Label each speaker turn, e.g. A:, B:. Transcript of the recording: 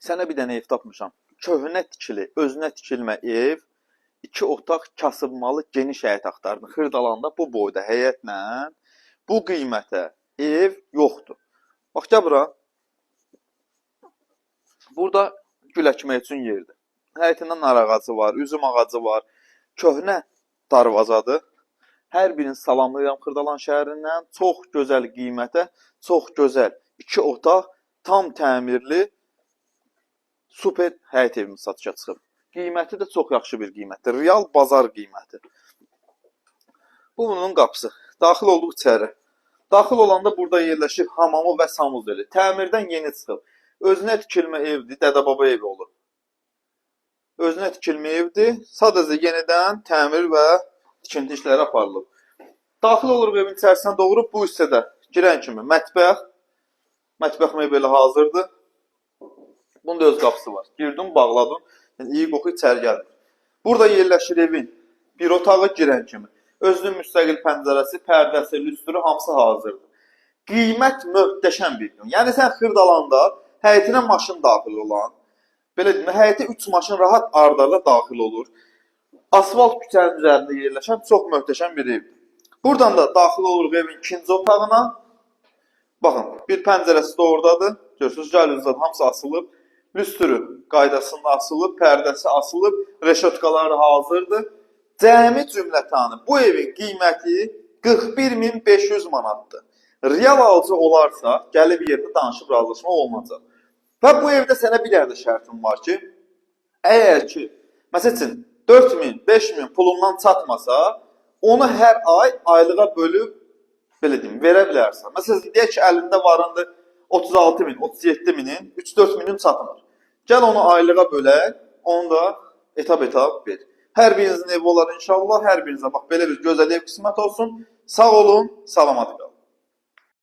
A: Sənə bir dənə ev tapmışam. Köhnə tikili, özünə tikilmə ev, 2 otaq kasıbmalı geniş həyət axtardın. Xırdalanda bu boyda həyətlə bu qiymətə ev yoxdur. Bax, gəl bura. Burada gül əkmək üçün yerdir. Həyətində nar ağacı var, üzüm ağacı var. Köhnə darvazadır. Hər birini salamlayıram Xırdalan şəhərindən. Çox gözəl qiymətə, çox gözəl 2 otaq, tam təmirli, super həyət evimiz satışa çıxıb. Qiyməti də çox yaxşı bir qiymətdir. Real bazar qiyməti. Bu bunun qapısı. Daxil olduq içəri. Daxil olanda burada yerləşir hamamı və sanuzeli. Təmirdən yeni çıxıb. Özünə tikilmə evdir, dədə-baba evi olur. Özünə tikilmə evdir. Sadəcə yenidən təmir və tikinti işləri aparılıb. Daxil oluruq evin içərisindən doğru bu hissədə girən kimi mətbəx. Mətbəx mebeli hazırdır. Bunun da öz qapısı var. Girdin, bağladın. Yəni, iyi qoxu içəri gəlmir. Burada yerləşir evin bir otağı girən kimi. Özünün müstəqil pəncərəsi, pərdəsi, lüstrü hamısı hazırdır. Qiymət möhtəşəm bir gün. Yəni sən Xırdalanda həyətinə maşın daxil olan, belə deyim, həyətə 3 maşın rahat ardarda daxil olur. Asfalt küçənin üzərində yerləşən çox möhtəşəm bir evdir. Buradan da daxil oluruq evin ikinci otağına. Baxın, bir pəncərəsi də oradadır. Görürsünüz, gəlüzdən hamısı asılıb. Lüstrü qaydasında asılıb, pərdəsi asılıb, reşotkaları hazırdır. Cəmi cümlətanı bu evin qiyməti 41.500 manatdır. Real alıcı olarsa, gəlib yerdə danışıb razılaşma olmayacaq. Və bu evdə sənə bir dənə şərtim var ki, əgər ki, məsəl üçün 4.000, 5.000 pulundan çatmasa, onu hər ay aylığa bölüb, belə deyim, verə bilərsən. Məsələn, deyək ki, əlində varındır 36.000, 37.000-in, 3-4 milyon çatmır. Gəl onu aylığa bölək, onu da etap-etap ver. Hər birinizin evi olar inşallah, hər birinizə bax, belə bir gözəl ev qismət olsun. Sağ olun, salamat qalın.